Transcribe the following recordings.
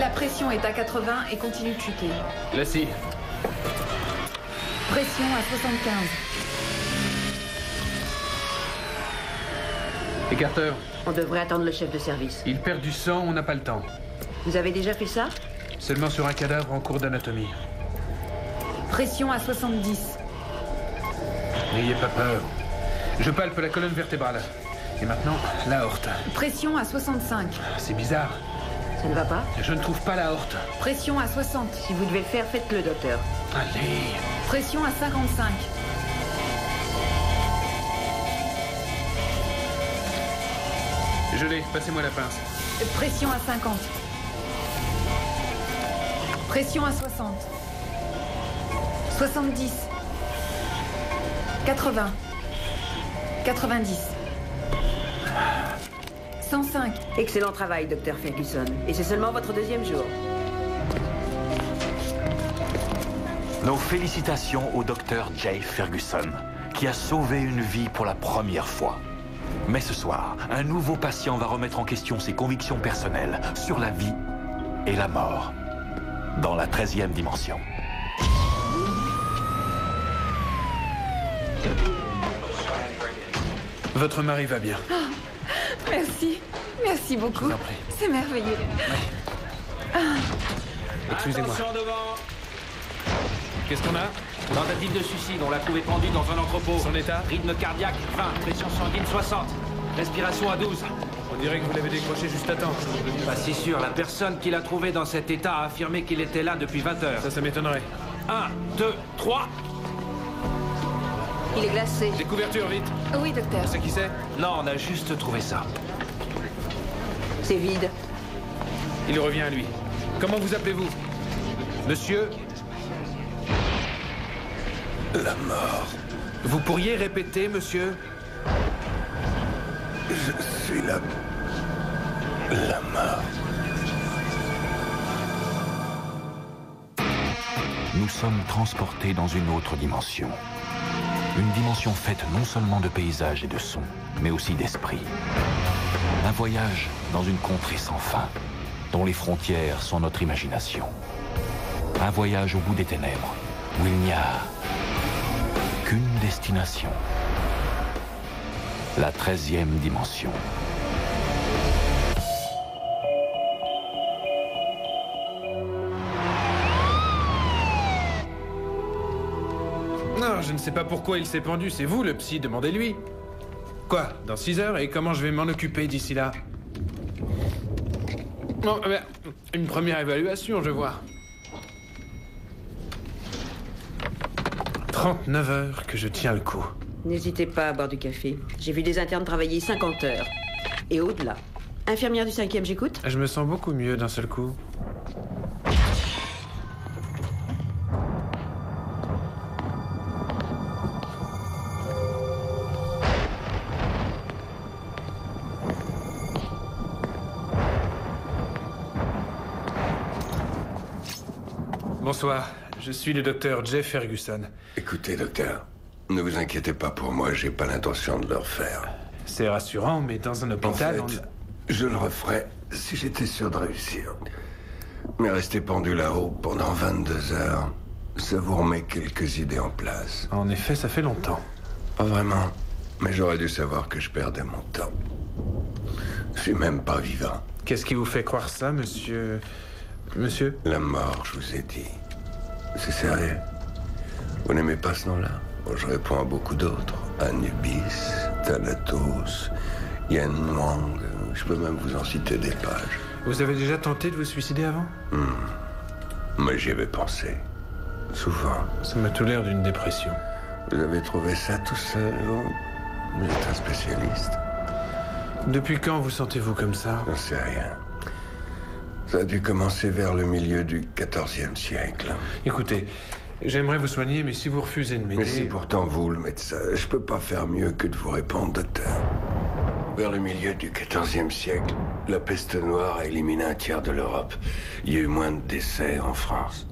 La pression est à 80 et continue de chuter. La scie. Pression à 75. Et Carter? On devrait attendre le chef de service. Il perd du sang, on n'a pas le temps. Vous avez déjà fait ça? Seulement sur un cadavre en cours d'anatomie. Pression à 70. N'ayez pas peur. Je palpe la colonne vertébrale. Et maintenant, l'aorte. Pression à 65. C'est bizarre. Ça ne va pas? Je ne trouve pas l'aorte. Pression à 60. Si vous devez le faire, faites-le, docteur. Allez. Pression à 55. Je l'ai. Passez-moi la pince. Pression à 50. Pression à 60. 70. 80. 90. 105. Excellent travail, docteur Ferguson. Et c'est seulement votre deuxième jour. Nos félicitations au docteur Jay Ferguson, qui a sauvé une vie pour la première fois. Mais ce soir, un nouveau patient va remettre en question ses convictions personnelles sur la vie et la mort, dans la 13e dimension. Votre mari va bien. Oh, merci. Merci beaucoup. Je vous en prie. C'est merveilleux. Excusez-moi. Attention devant. Qu'est-ce qu'on a? Tentative de suicide, on l'a trouvé pendu dans un entrepôt. Son état? Rythme cardiaque 20, pression sanguine 60, respiration à 12. On dirait que vous l'avez décroché juste à temps. Pas si sûr, la personne qui l'a trouvé dans cet état a affirmé qu'il était là depuis 20 heures. Ça m'étonnerait. 1, 2, 3. Il est glacé. Des couvertures, vite. Oui, docteur. C'est qui c'est? Non, on a juste trouvé ça. C'est vide. Il revient à lui. Comment vous appelez-vous? Monsieur? La mort. Vous pourriez répéter, monsieur? Je suis la mort. Nous sommes transportés dans une autre dimension. Une dimension faite non seulement de paysages et de sons, mais aussi d'esprit. Un voyage dans une contrée sans fin, dont les frontières sont notre imagination. Un voyage au bout des ténèbres, où il n'y a qu'une destination. La 13e dimension. Non, je ne sais pas pourquoi il s'est pendu. C'est vous, le psy, demandez-lui. Quoi? Dans 6 heures? Et comment je vais m'en occuper d'ici là? Bon, ben, une première évaluation, je vois. 39 heures que je tiens le coup. N'hésitez pas à boire du café. J'ai vu des internes travailler 50 heures. Et au-delà. Infirmière du 5e, j'écoute? Je me sens beaucoup mieux d'un seul coup. Bonsoir, je suis le docteur Jay Ferguson. Écoutez, docteur, ne vous inquiétez pas pour moi, j'ai pas l'intention de le refaire. C'est rassurant, mais dans un hôpital, En fait, je le referais si j'étais sûr de réussir. Mais rester pendu là-haut pendant 22 heures, ça vous remet quelques idées en place. En effet, ça fait longtemps. Pas vraiment, mais j'aurais dû savoir que je perdais mon temps. Je suis même pas vivant. Qu'est-ce qui vous fait croire ça, monsieur... Monsieur? La mort, je vous ai dit. C'est sérieux. Vous n'aimez pas ce nom-là? Bon, je réponds à beaucoup d'autres. Anubis, Thanatos, Yen Wang. Je peux même vous en citer des pages. Vous avez déjà tenté de vous suicider avant? Mais j'y avais pensé. Souvent. Ça m'a tout l'air d'une dépression. Vous avez trouvé ça tout seul, vous? Vous êtes un spécialiste. Depuis quand vous sentez-vous comme ça? J'en sais rien. Ça a dû commencer vers le milieu du XIVe siècle. Écoutez, j'aimerais vous soigner, mais si vous refusez de m'aider... Mais c'est pourtant vous, le médecin. Je peux pas faire mieux que de vous répondre, docteur. Vers le milieu du XIVe siècle, la peste noire a éliminé un tiers de l'Europe. Il y a eu moins de décès en France.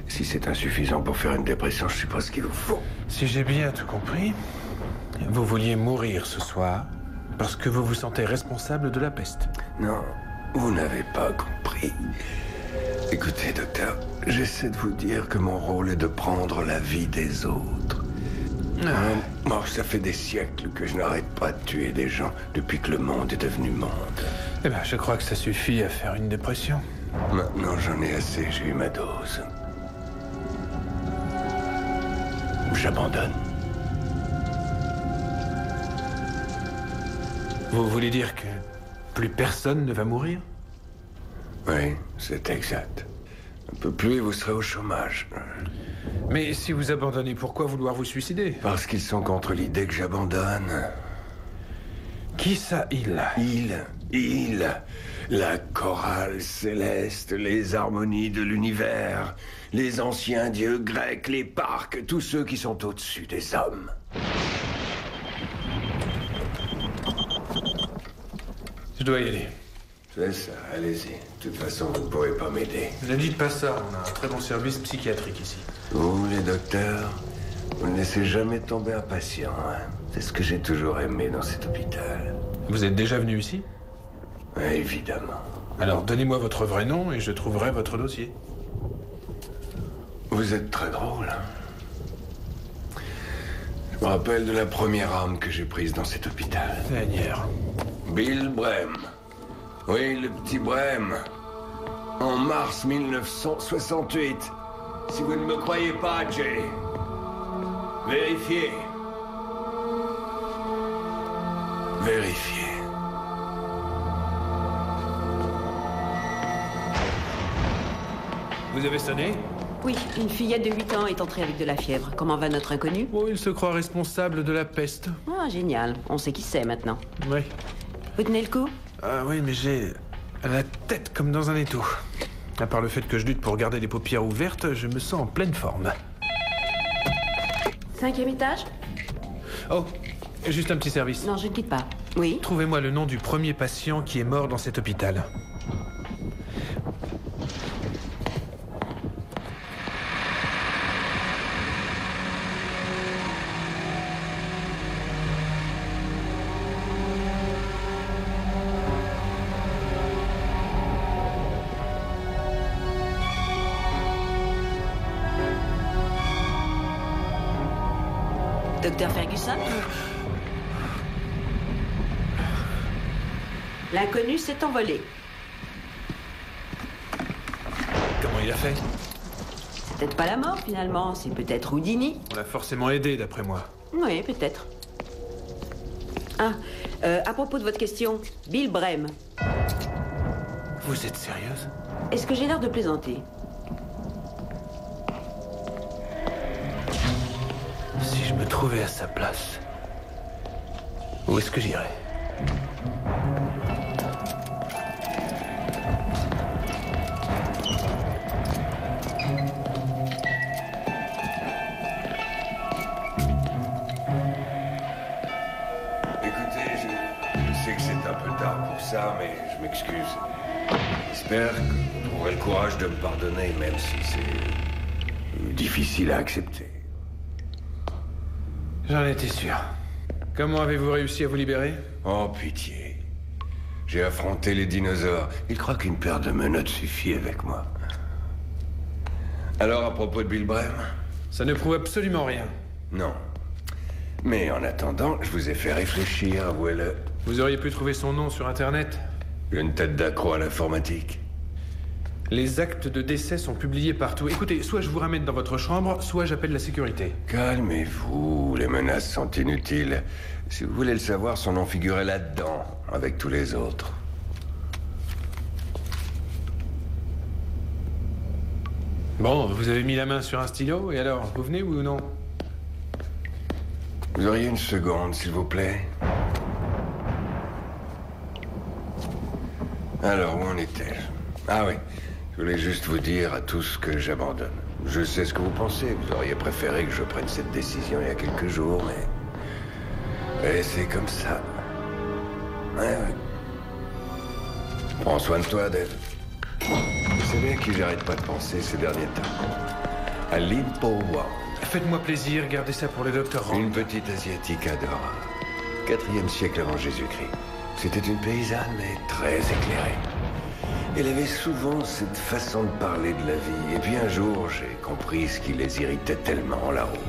Si c'est insuffisant pour faire une dépression, je sais pas ce qu'il vous faut. Si j'ai bien tout compris, vous vouliez mourir ce soir parce que vous vous sentez responsable de la peste. Non, vous n'avez pas compris. Écoutez, docteur, j'essaie de vous dire que mon rôle est de prendre la vie des autres. Moi, ça fait des siècles que je n'arrête pas de tuer des gens depuis que le monde est devenu monde. Eh ben, je crois que ça suffit à faire une dépression. Maintenant, j'en ai assez, j'ai eu ma dose. J'abandonne. Vous voulez dire que plus personne ne va mourir? Oui, c'est exact. Un peu plus et vous serez au chômage. Mais si vous abandonnez, pourquoi vouloir vous suicider? Parce qu'ils sont contre l'idée que j'abandonne. Qui ça, il? Il. La chorale céleste, les harmonies de l'univers, les anciens dieux grecs, les parcs, tous ceux qui sont au-dessus des hommes. Je dois y aller. C'est ça, allez-y. De toute façon, vous ne pourrez pas m'aider. Ne dites pas ça, on a un très bon service psychiatrique ici. Vous, les docteurs, vous ne laissez jamais tomber un patient, hein. C'est ce que j'ai toujours aimé dans cet hôpital. Vous êtes déjà venu ici? Évidemment. Alors donnez-moi votre vrai nom et je trouverai votre dossier. Vous êtes très drôle. Hein. Je me rappelle de la première arme que j'ai prise dans cet hôpital. Seigneur. Bill Brem. Oui, le petit Brem. En mars 1968. Si vous ne me croyez pas, Jay, vérifiez. Vérifiez. Vous avez sonné? Oui, une fillette de 8 ans est entrée avec de la fièvre. Comment va notre inconnu? Oh, il se croit responsable de la peste. Ah, génial. On sait qui c'est maintenant. Oui. Vous tenez le coup? Ah oui, mais j'ai la tête comme dans un étau. À part le fait que je lutte pour garder les paupières ouvertes, je me sens en pleine forme. 5e étage? Oh, juste un petit service. Non, je ne quitte pas. Oui? Trouvez-moi le nom du premier patient qui est mort dans cet hôpital. Docteur Ferguson? L'inconnu s'est envolé. Comment il a fait? C'est peut-être pas la mort, finalement. C'est peut-être Houdini. On l'a forcément aidé, d'après moi. Oui, peut-être. Ah, à propos de votre question, Bill Brem. Vous êtes sérieuse? Est-ce que j'ai l'air de plaisanter? Si je me trouvais à sa place, où est-ce que j'irais? Écoutez, je sais que c'est un peu tard pour ça, mais je m'excuse. J'espère que vous trouverez le courage de me pardonner, même si c'est difficile à accepter. J'en étais sûr. Comment avez-vous réussi à vous libérer? Oh, pitié. J'ai affronté les dinosaures. Ils croient qu'une paire de menottes suffit avec moi. Alors, à propos de Bill Brem? Ça ne prouve absolument rien. Non. Mais en attendant, je vous ai fait réfléchir, avouez-le. Vous auriez pu trouver son nom sur Internet? Une tête d'accro à l'informatique. Les actes de décès sont publiés partout. Écoutez, soit je vous ramène dans votre chambre, soit j'appelle la sécurité. Calmez-vous, les menaces sont inutiles. Si vous voulez le savoir, son nom figurait là-dedans, avec tous les autres. Bon, vous avez mis la main sur un stylo, et alors, vous venez ou non? Vous auriez une seconde, s'il vous plaît? Alors, où en étais-je? Ah oui, je voulais juste vous dire à tous que j'abandonne. Je sais ce que vous pensez. Vous auriez préféré que je prenne cette décision il y a quelques jours, mais... Et c'est comme ça. Ouais. Prends soin de toi, Dave. Vous savez à qui j'arrête pas de penser ces derniers temps? À Limpo Wang. Faites-moi plaisir, gardez ça pour le docteur Rand. Une petite asiatique adorable. 4e siècle avant Jésus-Christ. C'était une paysanne, mais très éclairée. Elle avait souvent cette façon de parler de la vie. Et puis un jour, j'ai compris ce qui les irritait tellement là-haut.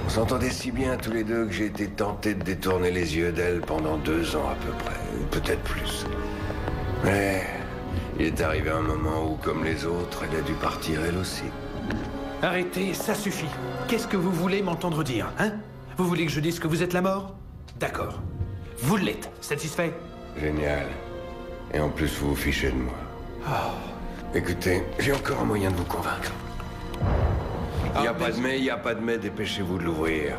On s'entendait si bien tous les deux que j'ai été tenté de détourner les yeux d'elle pendant 2 ans à peu près, peut-être plus. Mais il est arrivé un moment où, comme les autres, elle a dû partir elle aussi. Arrêtez, ça suffit. Qu'est-ce que vous voulez m'entendre dire, hein? Vous voulez que je dise que vous êtes la mort? D'accord. Vous l'êtes. Satisfait? Génial. Et en plus, vous vous fichez de moi. Écoutez, j'ai encore un moyen de vous convaincre. Il n'y a pas de mais, dépêchez-vous de l'ouvrir.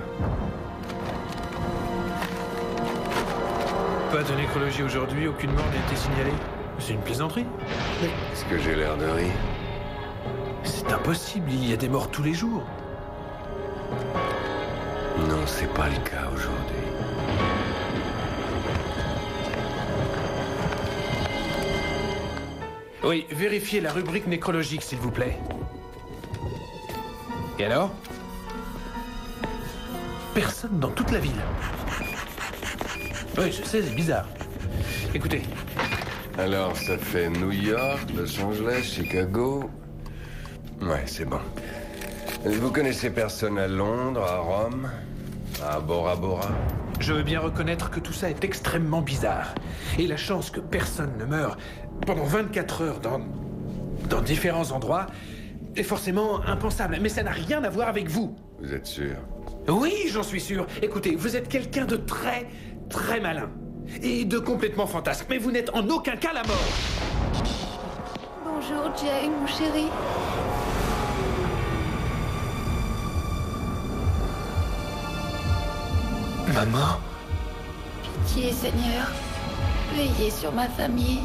Pas de nécrologie aujourd'hui, aucune mort n'a été signalée. C'est une plaisanterie? Est-ce que j'ai l'air de rire? C'est impossible, il y a des morts tous les jours. Non, c'est pas le cas aujourd'hui. Oui, vérifiez la rubrique nécrologique, s'il vous plaît. Et alors? Personne dans toute la ville. Oui, je sais, c'est bizarre. Écoutez. Alors, ça fait New York, Los Angeles, Chicago... Ouais, c'est bon. Vous connaissez personne à Londres, à Rome, à Bora Bora? Je veux bien reconnaître que tout ça est extrêmement bizarre. Et la chance que personne ne meure pendant 24 heures dans différents endroits est forcément impensable. Mais ça n'a rien à voir avec vous. Vous êtes sûr? Oui, j'en suis sûr. Écoutez, vous êtes quelqu'un de très, très malin. Et de complètement fantasque. Mais vous n'êtes en aucun cas la mort. Bonjour, Jay, mon chéri. Maman? Pitié, Seigneur. Veillez sur ma famille.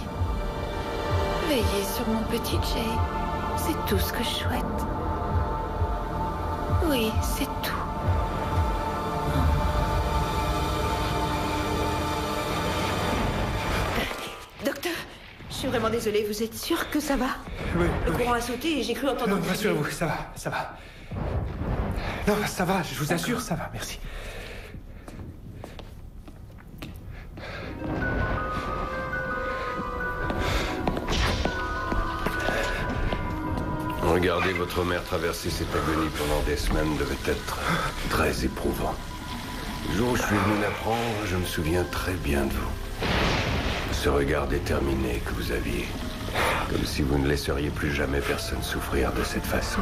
Veillez sur mon petit Jay. C'est tout ce que je souhaite. Oui, c'est tout. Docteur, je suis vraiment désolée, vous êtes sûr que ça va? Oui. Le courant a sauté et j'ai cru entendre... Non, rassurez-vous, ça va, ça va. Non, ça va, je vous assure, ça va, merci. Regardez votre mère traverser cette agonie pendant des semaines devait être très éprouvant. Le jour où je suis venu l'apprendre, je me souviens très bien de vous. Ce regard déterminé que vous aviez. Comme si vous ne laisseriez plus jamais personne souffrir de cette façon.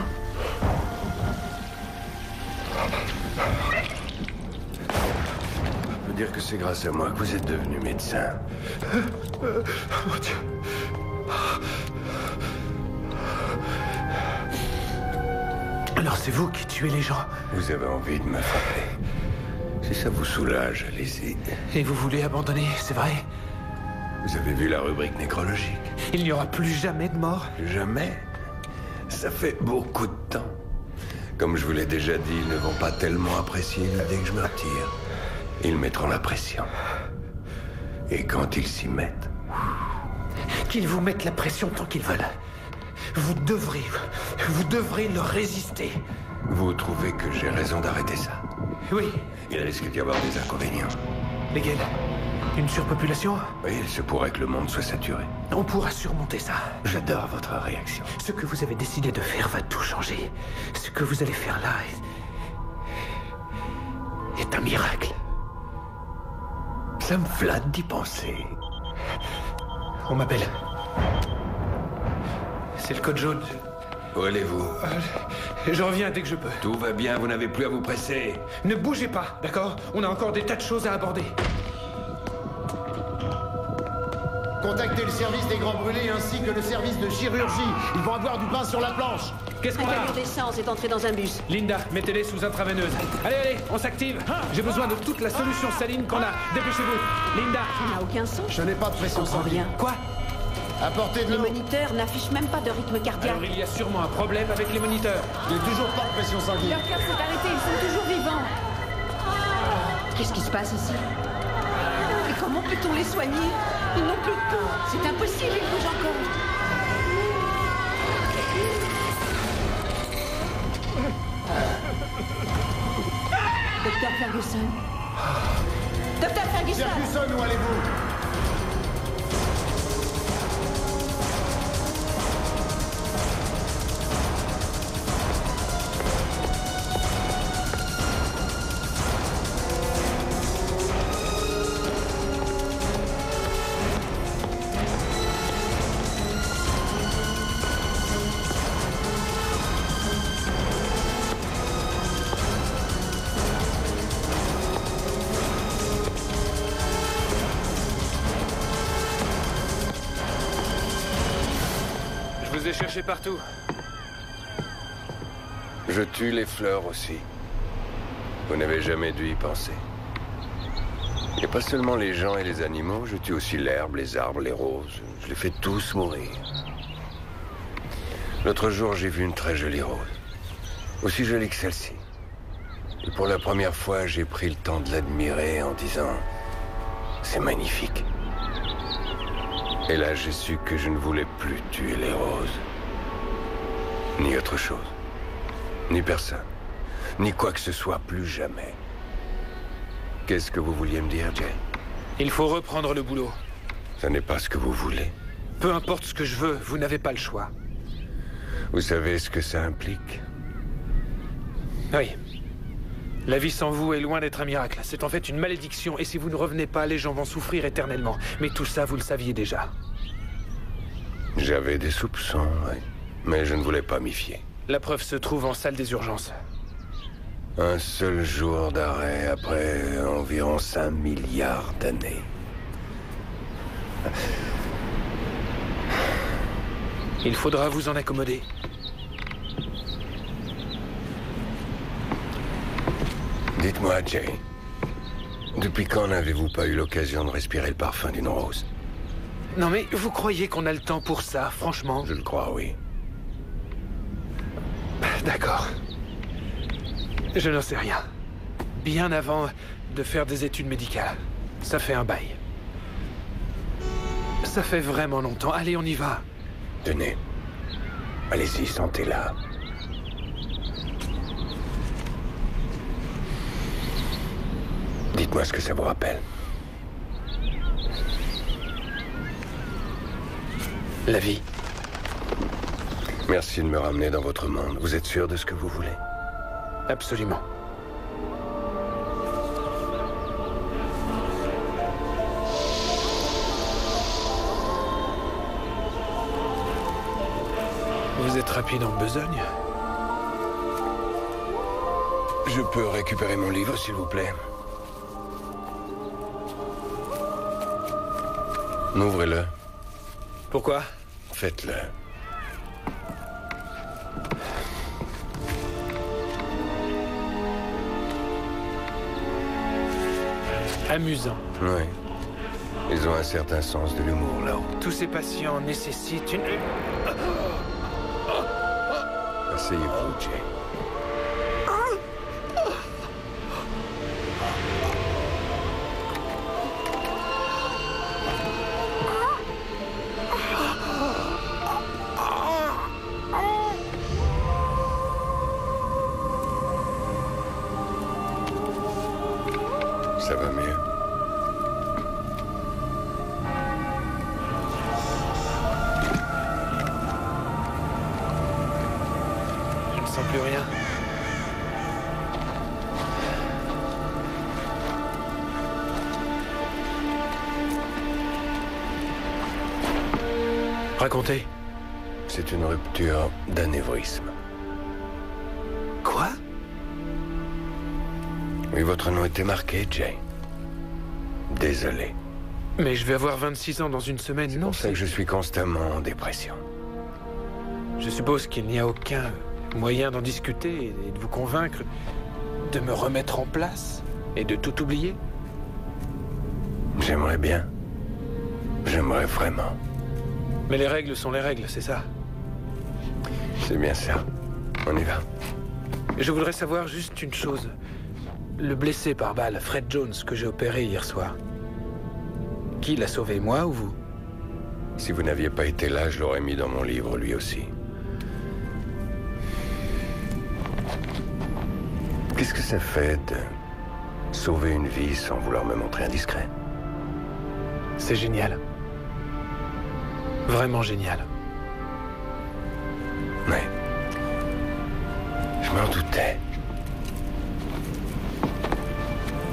Je peux dire que c'est grâce à moi que vous êtes devenu médecin. Mon Dieu. Alors c'est vous qui tuez les gens. Vous avez envie de me frapper. Si ça vous soulage, allez-y. Et vous voulez abandonner, c'est vrai? Vous avez vu la rubrique nécrologique? Il n'y aura plus jamais de mort? Jamais. Ça fait beaucoup de temps. Comme je vous l'ai déjà dit, ils ne vont pas tellement apprécier l'idée que je me retire. Ils mettront la pression. Et quand ils s'y mettent... Qu'ils vous mettent la pression tant qu'ils veulent. Vous devrez leur résister. Vous trouvez que j'ai raison d'arrêter ça? Oui. Il risque d'y avoir des inconvénients. Lesquels? Une surpopulation? Oui, il se pourrait que le monde soit saturé. On pourra surmonter ça. J'adore votre réaction. Ce que vous avez décidé de faire va tout changer. Ce que vous allez faire là est un miracle. Ça me flatte d'y penser. On m'appelle. C'est le code jaune. Où allez-vous? Je reviens dès que je peux. Tout va bien, vous n'avez plus à vous presser. Ne bougez pas, d'accord? On a encore des tas de choses à aborder. Contactez le service des grands brûlés ainsi que le service de chirurgie. Ils vont avoir du pain sur la planche. Qu'est-ce Un qu'on a? camion d'essence est entré dans un bus. Linda, mettez-les sous intraveineuse. Allez, on s'active. J'ai besoin de toute la solution saline qu'on a. Dépêchez-vous. Linda. Ça n'a aucun sens. Je n'ai pas de pression Je comprends sanguine. rien. Quoi? Apportez de Les l'eau. moniteurs n'affichent même pas de rythme cardiaque. Alors il y a sûrement un problème avec les moniteurs. Il n'y a toujours pas de pression sanguine. Leur cœur s'est arrêté, ils sont toujours vivants. Qu'est-ce qui se passe ici? Et comment peut-on les soigner? Ils n'ont plus de peau. C'est impossible, ils bougent encore. Docteur Ferguson. Docteur Ferguson. Ferguson, où allez-vous? vous ai cherché partout. Je tue les fleurs aussi. Vous n'avez jamais dû y penser. Il n'y a pas seulement les gens et les animaux, je tue aussi l'herbe, les arbres, les roses. Je les fais tous mourir. L'autre jour, j'ai vu une très jolie rose. Aussi jolie que celle-ci. Et pour la première fois, j'ai pris le temps de l'admirer en disant... C'est magnifique. Et là, j'ai su que je ne voulais plus tuer les roses. Ni autre chose. Ni personne. Ni quoi que ce soit, plus jamais. Qu'est-ce que vous vouliez me dire, Jay? Il faut reprendre le boulot. Ce n'est pas ce que vous voulez. Peu importe ce que je veux, vous n'avez pas le choix. Vous savez ce que ça implique? Oui. La vie sans vous est loin d'être un miracle. C'est en fait une malédiction, et si vous ne revenez pas, les gens vont souffrir éternellement. Mais tout ça, vous le saviez déjà. J'avais des soupçons, oui. Mais je ne voulais pas m'y fier. La preuve se trouve en salle des urgences. Un seul jour d'arrêt après environ 5 milliards d'années. Il faudra vous en accommoder. Dites-moi, Jay, depuis quand n'avez-vous pas eu l'occasion de respirer le parfum d'une rose? Non mais vous croyez qu'on a le temps pour ça, franchement? Je le crois, oui. D'accord. Je n'en sais rien. Bien avant de faire des études médicales. Ça fait un bail. Ça fait vraiment longtemps. Allez, on y va. Tenez. Allez-y, sentez-la. Dites-moi ce que ça vous rappelle. La vie. Merci de me ramener dans votre monde. Vous êtes sûr de ce que vous voulez? Absolument. Vous êtes rapide en besogne? Je peux récupérer mon livre, s'il vous plaît? Ouvrez-le. Pourquoi? Faites-le. Amusant. Oui. Ils ont un certain sens de l'humour, là-haut. Tous ces patients nécessitent une... Asseyez-vous, Jay. Ça va mieux? Je ne sens plus rien. Racontez. C'est une rupture d'anévrisme. Quoi? Oui, votre nom était marqué, Jay. Désolé. Mais je vais avoir 26 ans dans une semaine, C'est non? pour ça que je suis constamment en dépression. Je suppose qu'il n'y a aucun moyen d'en discuter et de vous convaincre de me remettre en place et de tout oublier? J'aimerais bien. J'aimerais vraiment. Mais les règles sont les règles, c'est ça? C'est bien ça. On y va. Je voudrais savoir juste une chose. Le blessé par balle, Fred Jones, que j'ai opéré hier soir. Qui l'a sauvé, moi ou vous? Si vous n'aviez pas été là, je l'aurais mis dans mon livre, lui aussi. Qu'est-ce que ça fait de sauver une vie sans vouloir me montrer indiscret? C'est génial. Vraiment génial. Ouais. Je m'en doutais.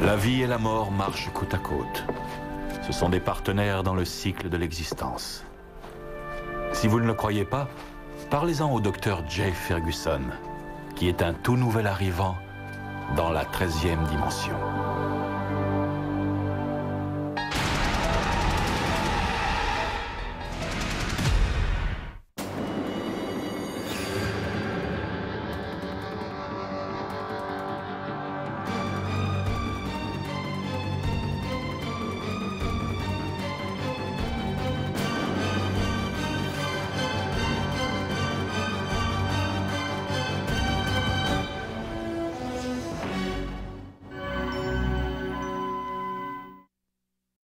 La vie et la mort marchent côte à côte. Ce sont des partenaires dans le cycle de l'existence. Si vous ne le croyez pas, parlez-en au docteur Jay Ferguson, qui est un tout nouvel arrivant dans la 13e dimension.